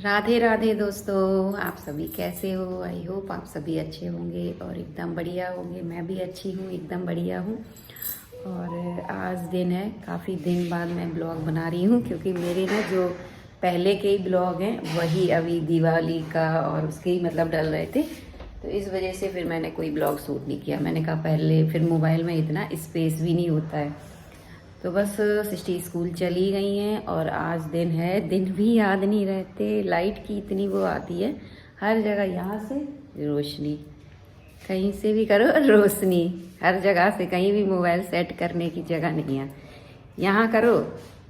राधे राधे दोस्तों, आप सभी कैसे हो। आई होप आप सभी अच्छे होंगे और एकदम बढ़िया होंगे। मैं भी अच्छी हूँ, एकदम बढ़िया हूँ। और आज दिन है, काफ़ी दिन बाद मैं ब्लॉग बना रही हूँ क्योंकि मेरे ना जो पहले के ही ब्लॉग हैं वही अभी दिवाली का और उसके ही मतलब डल रहे थे, तो इस वजह से फिर मैंने कोई ब्लॉग शूट नहीं किया। मैंने कहा पहले फिर मोबाइल में इतना स्पेस भी नहीं होता है, तो बस सिस्टी स्कूल चली गई हैं और आज दिन है। दिन भी याद नहीं रहते, लाइट की इतनी वो आती है हर जगह। यहाँ से रोशनी, कहीं से भी करो रोशनी, हर जगह से कहीं भी मोबाइल सेट करने की जगह नहीं है। यहाँ करो,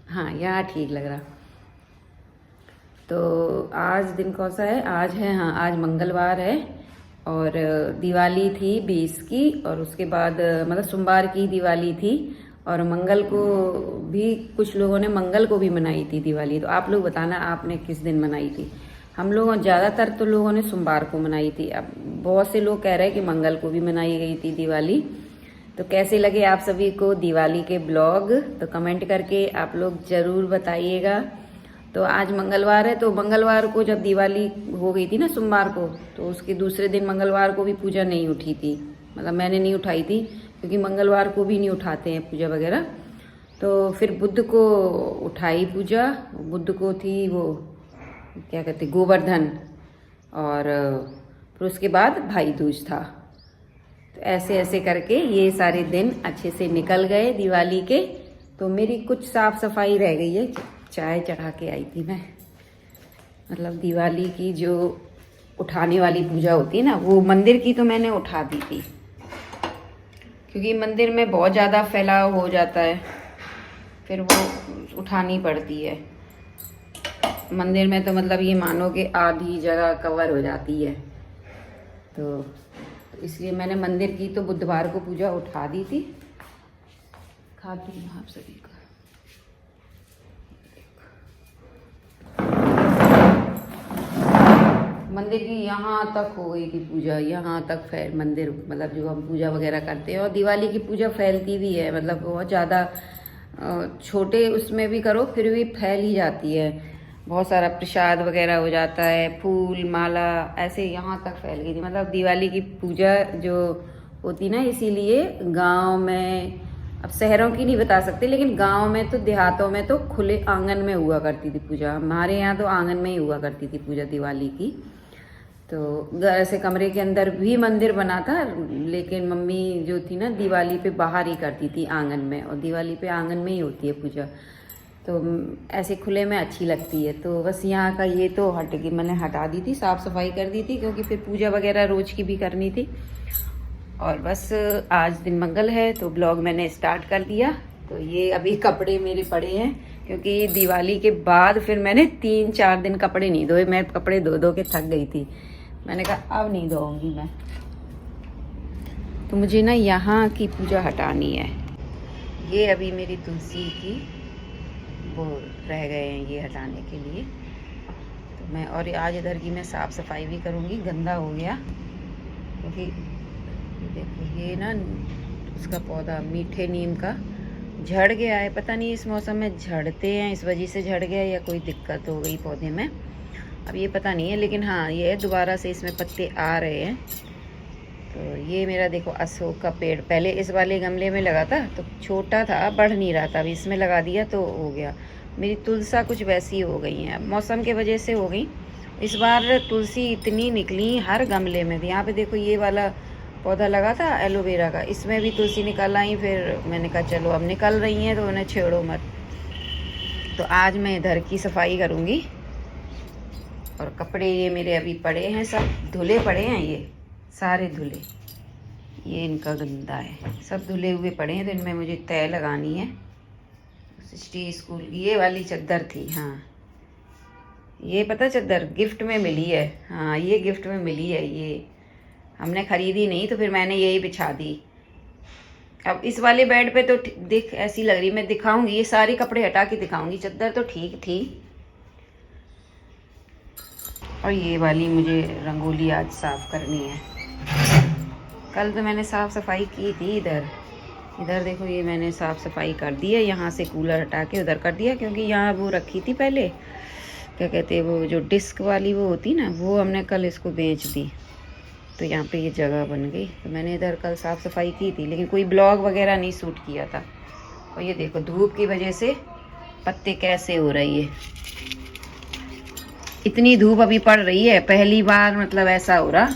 हाँ यहाँ ठीक लग रहा। तो आज दिन कौन सा है? आज है, हाँ आज मंगलवार है और दिवाली थी 20 की, और उसके बाद मतलब सोमवार की दिवाली थी और मंगल को भी कुछ लोगों ने मंगल को भी मनाई थी दिवाली। तो आप लोग बताना आपने किस दिन मनाई थी। हम लोगों ज़्यादातर तो लोगों ने सोमवार को मनाई थी। अब बहुत से लोग कह रहे हैं कि मंगल को भी मनाई गई थी दिवाली। तो कैसे लगे आप सभी को दिवाली के ब्लॉग, तो कमेंट करके आप लोग ज़रूर बताइएगा। तो आज मंगलवार है, तो मंगलवार को जब दिवाली हो गई थी ना सोमवार को, तो उसके दूसरे दिन मंगलवार को भी पूजा नहीं उठी थी, मतलब मैंने नहीं उठाई थी क्योंकि मंगलवार को भी नहीं उठाते हैं पूजा वगैरह। तो फिर बुध को उठाई पूजा। बुध को थी वो क्या कहते गोवर्धन, और फिर उसके बाद भाई दूज था। तो ऐसे ऐसे करके ये सारे दिन अच्छे से निकल गए दिवाली के। तो मेरी कुछ साफ सफाई रह गई है। चाय चढ़ा के आई थी मैं, मतलब दिवाली की जो उठाने वाली पूजा होती है ना, वो मंदिर की तो मैंने उठा दी थी क्योंकि मंदिर में बहुत ज़्यादा फैलाव हो जाता है, फिर वो उठानी पड़ती है। मंदिर में तो मतलब ये मानो कि आधी जगह कवर हो जाती है, तो इसलिए मैंने मंदिर की तो बुधवार को पूजा उठा दी थी। खाती हूँ आप सभी को। मंदिर की यहाँ तक हो गई थी पूजा, यहाँ तक फैल मंदिर, मतलब जो हम पूजा वगैरह करते हैं। और दिवाली की पूजा फैलती भी है, मतलब बहुत ज़्यादा छोटे उसमें भी करो फिर भी फैल ही जाती है। बहुत सारा प्रसाद वगैरह हो जाता है, फूल माला ऐसे यहाँ तक फैल गई थी। मतलब दिवाली की पूजा जो होती ना, इसीलिए गांव में, अब शहरों की नहीं बता सकते, लेकिन गांव में तो देहातों में तो खुले आंगन में हुआ करती थी पूजा। हमारे यहाँ तो आंगन में ही हुआ करती थी पूजा दिवाली की। तो ऐसे कमरे के अंदर भी मंदिर बना था, लेकिन मम्मी जो थी ना दिवाली पे बाहर ही करती थी आंगन में, और दिवाली पे आंगन में ही होती है पूजा, तो ऐसे खुले में अच्छी लगती है। तो बस यहाँ का ये तो हट गई, मैंने हटा दी थी, साफ़ सफाई कर दी थी क्योंकि फिर पूजा वगैरह रोज़ की भी करनी थी। और बस आज दिन मंगल है तो ब्लॉग मैंने स्टार्ट कर दिया। तो ये अभी कपड़े मेरे पड़े हैं क्योंकि दिवाली के बाद फिर मैंने 3-4 दिन कपड़े नहीं धोए। मैं कपड़े धो धो के थक गई थी, मैंने कहा अब नहीं धोऊंगी मैं। तो मुझे ना यहाँ की पूजा हटानी है। ये अभी मेरी तुलसी की वो रह गए हैं ये हटाने के लिए, तो मैं और आज इधर की मैं साफ़ सफाई भी करूँगी। गंदा हो गया क्योंकि देखो ये ना उसका पौधा मीठे नीम का झड़ गया है। पता नहीं इस मौसम में झड़ते हैं, इस वजह से झड़ गया या कोई दिक्कत हो गई पौधे में, अब ये पता नहीं है। लेकिन हाँ ये दोबारा से इसमें पत्ते आ रहे हैं। तो ये मेरा देखो अशोक का पेड़ पहले इस वाले गमले में लगा था तो छोटा था, बढ़ नहीं रहा था, अभी इसमें लगा दिया तो हो गया। मेरी तुलसा कुछ वैसी हो गई हैं, अब मौसम के वजह से हो गई। इस बार तुलसी इतनी निकली हर गमले में। यहाँ पे देखो ये वाला पौधा लगा था एलोवेरा का, इसमें भी तुलसी निकल आई। फिर मैंने कहा चलो अब निकल रही हैं तो उन्हें छेड़ो मत। तो आज मैं इधर की सफाई करूँगी। और कपड़े ये मेरे अभी पड़े हैं, सब धुले पड़े हैं, ये सारे धुले, ये इनका गंदा है, सब धुले हुए पड़े हैं। तो इनमें मुझे तय लगानी है। सिस्टी स्कूल की ये वाली चादर थी, हाँ ये पता चादर गिफ्ट में मिली है, हाँ ये गिफ्ट में मिली है, ये हमने खरीदी नहीं तो फिर मैंने यही बिछा दी। अब इस वाले बेड पे तो दिख ऐसी लग रही, मैं दिखाऊंगी, ये सारे कपड़े हटा के दिखाऊंगी। चादर तो ठीक थी। और ये वाली मुझे रंगोली आज साफ़ करनी है। कल तो मैंने साफ़ सफाई की थी इधर, इधर देखो ये मैंने साफ़ सफाई कर दी है। यहाँ से कूलर हटा के उधर कर दिया क्योंकि यहाँ वो रखी थी पहले, क्या कहते हैं वो जो डिस्क वाली वो होती ना, वो हमने कल इसको बेच दी, तो यहाँ पे ये जगह बन गई। तो मैंने इधर कल साफ़ सफाई की थी, लेकिन कोई ब्लॉग वगैरह नहीं शूट किया था। और ये देखो धूप की वजह से पत्ते कैसे हो रही है, इतनी धूप अभी पड़ रही है, पहली बार मतलब ऐसा हो रहा।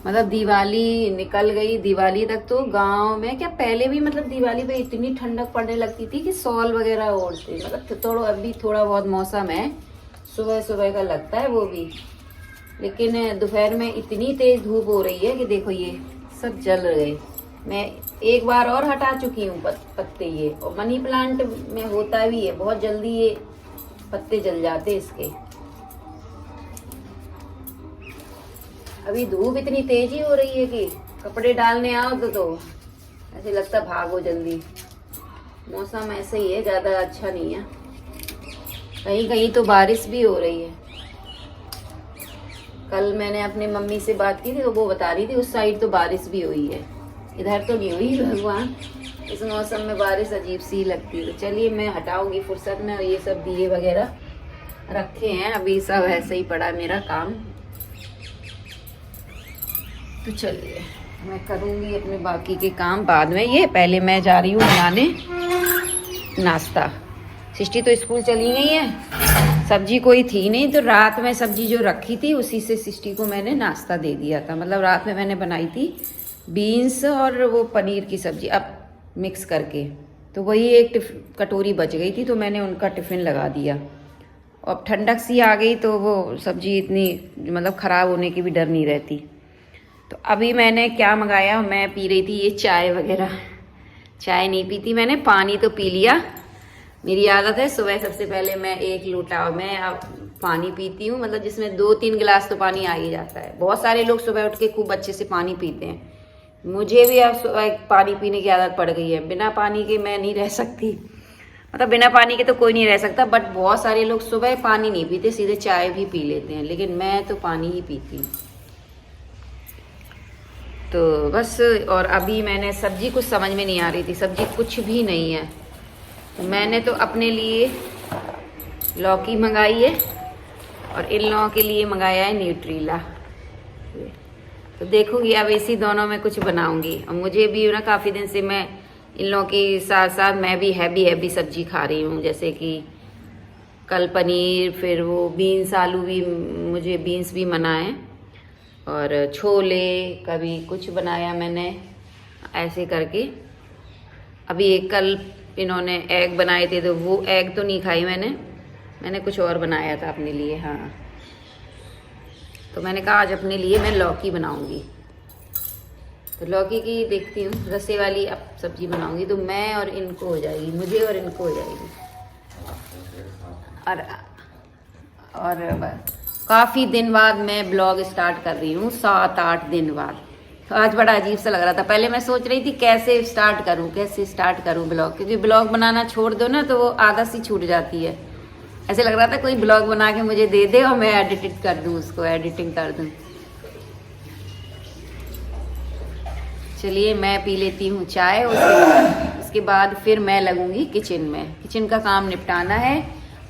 मतलब दिवाली निकल गई, दिवाली तक तो गांव में क्या पहले भी मतलब दिवाली पे इतनी ठंडक पड़ने लगती थी कि शॉल वगैरह ओढ़ते, मतलब थोड़ा अभी थोड़ा बहुत मौसम है, सुबह सुबह का लगता है वो भी, लेकिन दोपहर में इतनी तेज धूप हो रही है कि देखो ये सब जल गए। मैं एक बार और हटा चुकी हूँ पत्ते ये, और मनी प्लांट में होता भी है बहुत जल्दी ये पत्ते जल जाते इसके। अभी धूप इतनी तेजी हो रही है कि कपड़े डालने आओ तो ऐसे लगता भागो जल्दी। मौसम ऐसे ही है, ज्यादा अच्छा नहीं है। कहीं कहीं तो बारिश भी हो रही है। कल मैंने अपनी मम्मी से बात की थी तो वो बता रही थी उस साइड तो बारिश भी हुई है, इधर तो नहीं हुई। भगवान, इस मौसम में बारिश अजीब सी लगती है। तो चलिए मैं हटाऊंगी फुर्सत में। और ये सब दिए वगैरह रखे हैं, अभी सब ऐसे ही पड़ा मेरा काम। तो चलिए मैं करूंगी अपने बाकी के काम बाद में। ये पहले मैं जा रही हूँ बनाने नाश्ता। सृष्टि तो स्कूल चली गई है, सब्जी कोई थी नहीं, तो रात में सब्जी जो रखी थी उसी से सृष्टि को मैंने नाश्ता दे दिया था। मतलब रात में मैंने बनाई थी बीन्स और वो पनीर की सब्जी अब मिक्स करके, तो वही एक कटोरी बच गई थी, तो मैंने उनका टिफ़िन लगा दिया। अब ठंडक सी आ गई तो वो सब्जी इतनी मतलब ख़राब होने की भी डर नहीं रहती। तो अभी मैंने क्या मंगाया, मैं पी रही थी ये चाय वगैरह। चाय नहीं पीती मैंने, पानी तो पी लिया। मेरी आदत है सुबह सबसे पहले मैं 1 लोटा मैं अब पानी पीती हूँ, मतलब जिसमें 2-3 गिलास तो पानी आ ही जाता है। बहुत सारे लोग सुबह उठ के खूब अच्छे से पानी पीते हैं, मुझे भी अब सुबह पानी पीने की आदत पड़ गई है। बिना पानी के मैं नहीं रह सकती, मतलब बिना पानी के तो कोई नहीं रह सकता। बट बहुत सारे लोग सुबह पानी नहीं पीते, सीधे चाय भी पी लेते हैं, लेकिन मैं तो पानी ही पीती हूँ। तो बस, और अभी मैंने सब्जी कुछ समझ में नहीं आ रही थी, सब्जी कुछ भी नहीं है। तो मैंने तो अपने लिए लौकी मंगाई है और इन लोगों के लिए मंगाया है न्यूट्रीला। तो देखूंगी अब इसी दोनों में कुछ बनाऊंगी। और मुझे भी ना काफ़ी दिन से मैं इन लोगों के साथ साथ मैं भी हैवी सब्जी खा रही हूँ, जैसे कि कल पनीर, फिर वो बीन्स आलू भी, मुझे बीन्स भी मना है, और छोले कभी कुछ बनाया मैंने ऐसे करके। अभी एक कल इन्होंने एग बनाए थे, तो वो एग तो नहीं खाई मैंने कुछ और बनाया था अपने लिए। हाँ, तो मैंने कहा आज अपने लिए मैं लौकी बनाऊंगी। तो लौकी की देखती हूँ रसे वाली अब सब्जी बनाऊंगी, तो मैं और इनको हो जाएगी, मुझे और इनको हो जाएगी। और काफ़ी दिन बाद मैं ब्लॉग स्टार्ट कर रही हूँ, 7-8 दिन बाद। तो आज बड़ा अजीब सा लग रहा था। पहले मैं सोच रही थी कैसे स्टार्ट करूँ ब्लॉग, क्योंकि ब्लॉग बनाना छोड़ दो ना तो वो आदत सी छूट जाती है। ऐसे लग रहा था कोई ब्लॉग बना के मुझे दे दे और मैं एडिटिंग कर दूँ। चलिए मैं पी लेती हूँ चाय, उसके बाद फिर मैं लगूंगी किचन में। किचन का काम निपटाना है,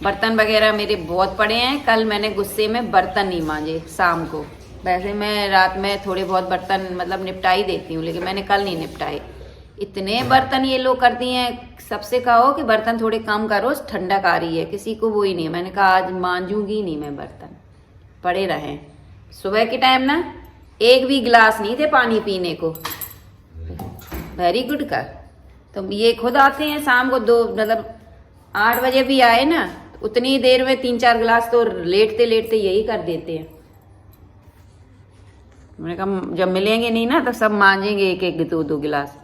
बर्तन वगैरह मेरे बहुत पड़े हैं। कल मैंने गुस्से में बर्तन नहीं मांजे शाम को। वैसे मैं रात में थोड़े बहुत बर्तन मतलब निपटा ही देती हूँ, लेकिन मैंने कल नहीं निपटाए। इतने बर्तन ये लोग करती हैं, सबसे कहो कि बर्तन थोड़े कम करो, ठंडक आ रही है, किसी को वो ही नहीं। मैंने कहा आज मांजूंगी नहीं मैं, बर्तन पड़े रहें। सुबह के टाइम ना एक भी गिलास नहीं थे पानी पीने को। वेरी गुड का। तो ये खुद आते हैं शाम को 2 मतलब 8 बजे भी आए ना, उतनी देर में 3-4 गिलास तो लेटते लेटते यही कर देते हैं। मैंने कहा जब मिलेंगे नहीं ना तो सब मांजेंगे 1-1 2-2 गिलास।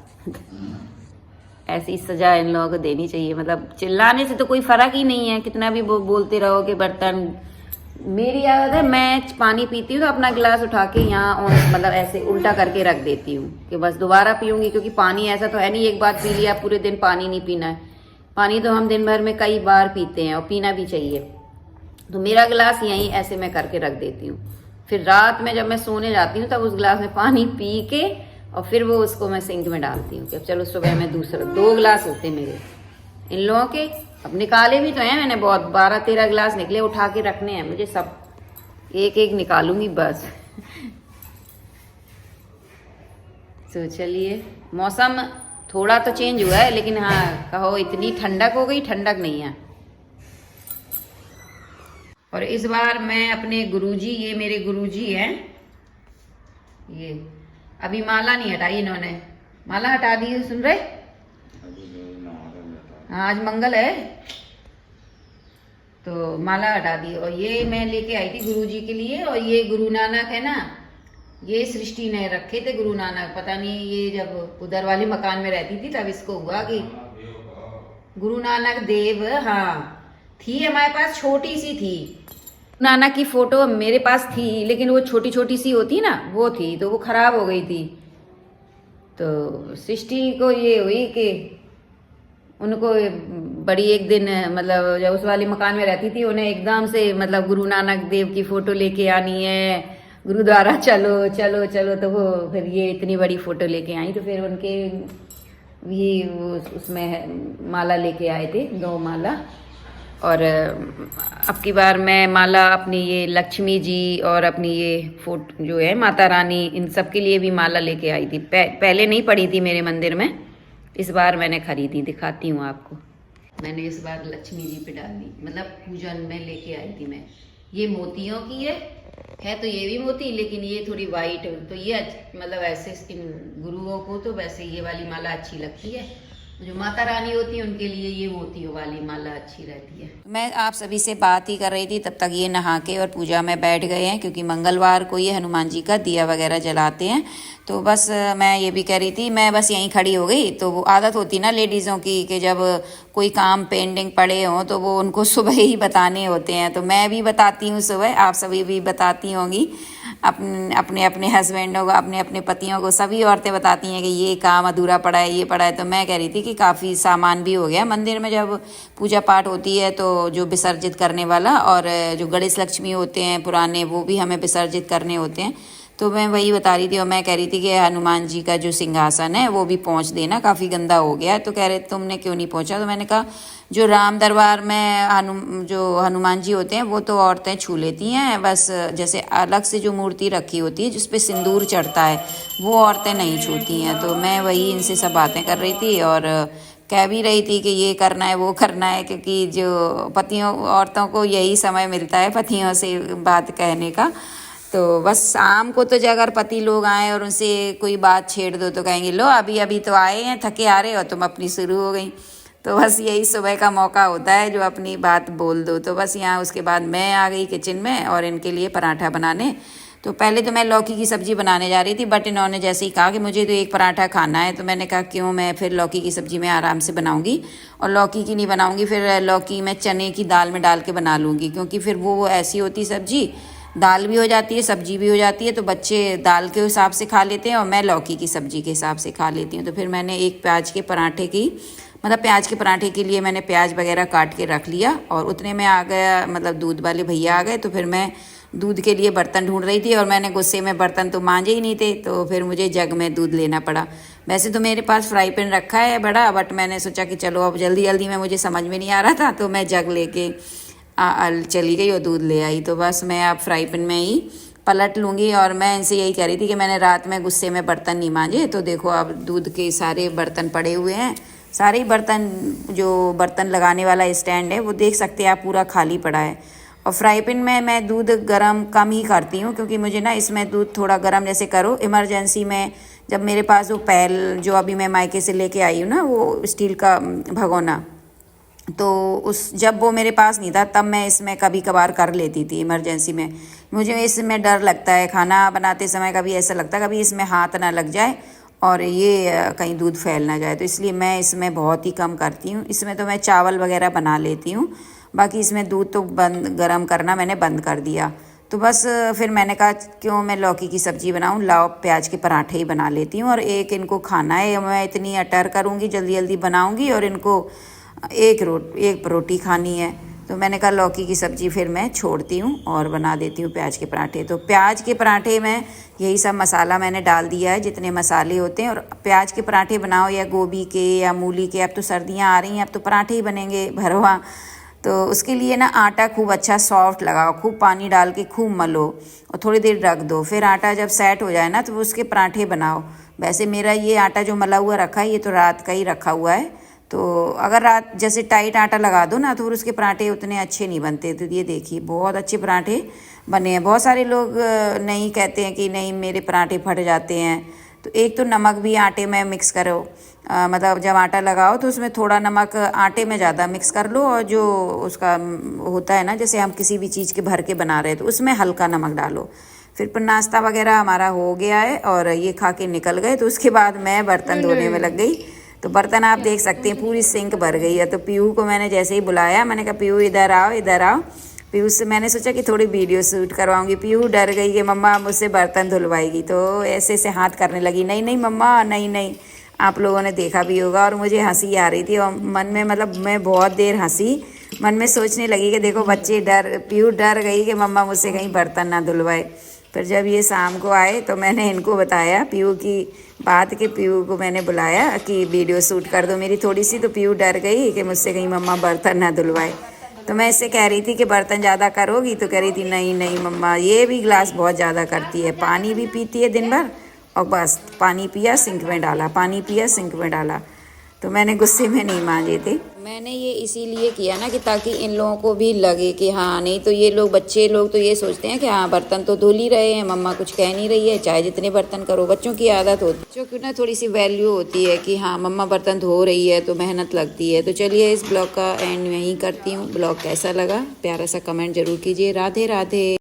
ऐसी सजा इन लोगों को देनी चाहिए। मतलब चिल्लाने से तो कोई फर्क ही नहीं है, कितना भी बोलते रहो कि बर्तन। मेरी आदत है मैं पानी पीती हूँ तो अपना गिलास उठा के यहाँ मतलब ऐसे उल्टा करके रख देती हूँ कि बस दोबारा पीऊंगी, क्योंकि पानी ऐसा तो है नहीं एक बार पी लिया पूरे दिन पानी नहीं पीना है। पानी तो हम दिन भर में कई बार पीते हैं और पीना भी चाहिए। तो मेरा गिलास यहीं ऐसे मैं करके रख देती हूँ। फिर रात में जब मैं सोने जाती हूँ तब उस गिलास में पानी पी के और फिर वो उसको मैं सिंक में डालती हूँ कि अब चलो सुबह में दूसरा 2 गिलास होते मेरे इन लोगों के। अब निकाले भी तो हैं मैंने, बहुत 12-13 गिलास निकले, उठा के रखने हैं मुझे, सब एक एक निकालूंगी बस। तो चलिए, मौसम थोड़ा तो चेंज हुआ है, लेकिन हाँ कहो इतनी ठंडक हो गई, ठंडक नहीं है। और इस बार मैं अपने गुरुजी, ये मेरे गुरुजी हैं, ये अभी माला नहीं हटाई इन्होंने, माला हटा दी, सुन रहे? हाँ आज मंगल है तो माला हटा दी। और ये मैं लेके आई थी गुरुजी के लिए, और ये गुरु नानक है ना, ये सृष्टि ने रखे थे गुरु नानक, पता नहीं ये जब उधर वाले मकान में रहती थी तब इसको हुआ कि गुरु नानक देव, हाँ थी हमारे पास, छोटी सी थी नानक की फोटो मेरे पास थी, लेकिन वो छोटी छोटी सी होती ना वो थी, तो वो खराब हो गई थी। तो सृष्टि को ये हुई कि उनको बड़ी एक दिन, मतलब जब उस वाले मकान में रहती थी, उन्हें एकदम से मतलब गुरु नानक देव की फोटो लेके आनी है, गुरुद्वारा चलो चलो चलो, तो वो फिर ये इतनी बड़ी फोटो लेके आई, तो फिर उनके भी उसमें माला लेके आए थे, 2 माला। और अब की बार मैं माला अपनी ये लक्ष्मी जी और अपनी ये फोटो जो है माता रानी, इन सब के लिए भी माला लेके आई थी। पहले नहीं पड़ी थी मेरे मंदिर में, इस बार मैंने खरीदी, दिखाती हूँ आपको। मैंने इस बार लक्ष्मी जी पे डाल दी, मतलब पूजन में लेके आई थी मैं। ये मोतियों की है तो ये भी मोती, लेकिन ये थोड़ी वाइट, तो ये मतलब ऐसे इन गुरुओं को तो वैसे ये वाली माला अच्छी लगती है, जो माता रानी होती है उनके लिए ये मोतियों वाली माला अच्छी रहती है। मैं आप सभी से बात ही कर रही थी, तब तक ये नहा के और पूजा में बैठ गए हैं, क्योंकि मंगलवार को ये हनुमान जी का दिया वगैरह जलाते हैं। तो बस मैं ये भी कह रही थी, मैं बस यहीं खड़ी हो गई। तो वो आदत होती ना लेडीज़ों की कि जब कोई काम पेंडिंग पड़े हों तो वो उनको सुबह ही बताने होते हैं, तो मैं भी बताती हूँ सुबह, आप सभी भी बताती होंगी अपने अपने हस्बैंडों को, अपने अपने पतियों को, सभी औरतें बताती हैं कि ये काम अधूरा पड़ा है, ये पड़ा है। तो मैं कह रही थी कि काफ़ी सामान भी हो गया मंदिर में, जब पूजा पाठ होती है तो जो विसर्जित करने वाला, और जो गणेश लक्ष्मी होते हैं पुराने, वो भी हमें विसर्जित करने होते हैं। तो मैं वही बता रही थी, और मैं कह रही थी कि हनुमान जी का जो सिंहासन है वो भी पोंछ देना, काफ़ी गंदा हो गया है। तो कह रहे तुमने क्यों नहीं पोंछा? तो मैंने कहा जो राम दरबार में जो हनुमान जी होते हैं वो तो औरतें छू लेती हैं, बस जैसे अलग से जो मूर्ति रखी होती है जिस पे सिंदूर चढ़ता है वो औरतें नहीं छूती हैं। तो मैं वही इनसे सब बातें कर रही थी, और कह भी रही थी कि ये करना है वो करना है, क्योंकि जो पतियों औरतों को यही समय मिलता है पतियों से बात कहने का। तो बस शाम को तो जो अगर पति लोग आए और उनसे कोई बात छेड़ दो तो कहेंगे लो अभी अभी तो आए हैं, थके आ रहे हो, तुम अपनी शुरू हो गई। तो बस यही सुबह का मौका होता है जो अपनी बात बोल दो। तो बस यहाँ उसके बाद मैं आ गई किचन में और इनके लिए पराठा बनाने। तो पहले तो मैं लौकी की सब्ज़ी बनाने जा रही थी, बट इन्होंने जैसे ही कहा कि मुझे तो एक पराठा खाना है, तो मैंने कहा क्यों, मैं फिर लौकी की सब्ज़ी में आराम से बनाऊंगी, और लौकी की नहीं बनाऊंगी, फिर लौकी मैं चने की दाल में डाल के बना लूँगी, क्योंकि फिर वो ऐसी होती सब्ज़ी, दाल भी हो जाती है सब्जी भी हो जाती है। तो बच्चे दाल के हिसाब से खा लेते हैं और मैं लौकी की सब्ज़ी के हिसाब से खा लेती हूँ। तो फिर मैंने एक प्याज के पराठे की, मतलब प्याज के पराठे के लिए मैंने प्याज वगैरह काट के रख लिया, और उतने में आ गया, मतलब दूध वाले भैया आ गए। तो फिर मैं दूध के लिए बर्तन ढूंढ रही थी, और मैंने गुस्से में बर्तन तो मांजे ही नहीं थे, तो फिर मुझे जग में दूध लेना पड़ा। वैसे तो मेरे पास फ्राई पैन रखा है बड़ा, बट मैंने सोचा कि चलो अब जल्दी जल्दी में, मुझे समझ में नहीं आ रहा था, तो मैं जग लेके चली गई और दूध ले आई। तो बस मैं अब फ्राई पैन में ही पलट लूँगी। और मैं इनसे यही कह रही थी कि मैंने रात में गुस्से में बर्तन नहीं मांजे, तो देखो अब दूध के सारे बर्तन पड़े हुए हैं, सारे ही बर्तन, जो बर्तन लगाने वाला स्टैंड है वो देख सकते हैं आप, पूरा खाली पड़ा है। और फ्राई पैन में मैं दूध गरम कम ही करती हूँ, क्योंकि मुझे ना इसमें दूध थोड़ा गरम जैसे करो, इमरजेंसी में जब मेरे पास वो पैल जो अभी मैं मायके से लेके आई हूँ ना, वो स्टील का भगोना, तो उस जब वो मेरे पास नहीं था तब मैं इसमें कभी कभार कर लेती थी इमरजेंसी में। मुझे इसमें डर लगता है, खाना बनाते समय कभी ऐसा लगता है कभी इसमें हाथ ना लग जाए और ये कहीं दूध फैल ना जाए, तो इसलिए मैं इसमें बहुत ही कम करती हूँ। इसमें तो मैं चावल वगैरह बना लेती हूँ, बाकी इसमें दूध तो गरम करना मैंने बंद कर दिया। तो बस फिर मैंने कहा क्यों मैं लौकी की सब्ज़ी बनाऊँ, लाओ प्याज के पराठे ही बना लेती हूँ। और एक इनको खाना है, मैं इतनी अटर करूँगी, जल्दी जल्दी बनाऊँगी, और इनको एक रोटी खानी है। तो मैंने कहा लौकी की सब्ज़ी फिर मैं छोड़ती हूँ और बना देती हूँ प्याज के पराठे। तो प्याज के पराठे में यही सब मसाला मैंने डाल दिया है, जितने मसाले होते हैं। और प्याज के पराठे बनाओ या गोभी के या मूली के, अब तो सर्दियाँ आ रही हैं, अब तो पराठे ही बनेंगे भरवा। तो उसके लिए ना आटा खूब अच्छा सॉफ्ट लगाओ, खूब पानी डाल के खूब मलो और थोड़ी देर रख दो। फिर आटा जब सेट हो जाए ना तो उसके पराठे बनाओ। वैसे मेरा ये आटा जो मला हुआ रखा है ये तो रात का ही रखा हुआ है। तो अगर रात जैसे टाइट आटा लगा दो ना तो फिर उसके पराठे उतने अच्छे नहीं बनते। तो ये देखिए बहुत अच्छे पराठे बने हैं। बहुत सारे लोग नहीं कहते हैं कि नहीं मेरे पराठे फट जाते हैं। तो एक तो नमक भी आटे में मिक्स करो, मतलब जब आटा लगाओ तो उसमें थोड़ा नमक आटे में ज़्यादा मिक्स कर लो, और जो उसका होता है ना जैसे हम किसी भी चीज़ के भर के बना रहे हैं तो उसमें हल्का नमक डालो। फिर नाश्ता वगैरह हमारा हो गया है और ये खा के निकल गए। तो उसके बाद मैं बर्तन धोने में लग गई। तो बर्तन आप देख सकते हैं पूरी सिंक भर गई है। तो पीहू को मैंने जैसे ही बुलाया, मैंने कहा पीहू इधर आओ इधर आओ। पीहू से मैंने सोचा कि थोड़ी वीडियो शूट करवाऊंगी। पीहू डर गई कि मम्मा मुझसे बर्तन धुलवाएगी, तो ऐसे ऐसे हाथ करने लगी, नहीं नहीं मम्मा नहीं नहीं। आप लोगों ने देखा भी होगा। और मुझे हंसी आ रही थी और मन में मतलब मैं बहुत देर हंसी, मन में सोचने लगी कि देखो बच्चे पीहू डर गई कि मम्मा मुझसे कहीं बर्तन ना धुलवाए। फिर जब ये शाम को आए तो मैंने इनको बताया पीहू की बात, कि पीहू को मैंने बुलाया कि वीडियो शूट कर दो मेरी थोड़ी सी। तो पीहू डर गई कि मुझसे कहीं मम्मा बर्तन ना धुलवाए। तो मैं इससे कह रही थी कि बर्तन ज़्यादा करोगी, तो कह रही थी नहीं नहीं मम्मा ये भी गिलास बहुत ज़्यादा करती है, पानी भी पीती है दिन भर। और बस पानी पिया सिंक में डाला, पानी पिया सिंक में डाला। तो मैंने गुस्से में नहीं मांजे थे। मैंने ये इसीलिए किया ना कि ताकि इन लोगों को भी लगे कि हाँ, नहीं तो ये लोग बच्चे लोग तो ये सोचते हैं कि हाँ बर्तन तो धुल ही रहे हैं, मम्मा कुछ कह नहीं रही है, चाहे जितने बर्तन करो। बच्चों की आदत होती है, बच्चों की ना थोड़ी सी वैल्यू होती है कि हाँ मम्मा बर्तन धो रही है तो मेहनत लगती है। तो चलिए इस ब्लॉग का एंड यहीं करती हूँ। ब्लॉग कैसा लगा प्यारा सा कमेंट जरूर कीजिए। राधे राधे।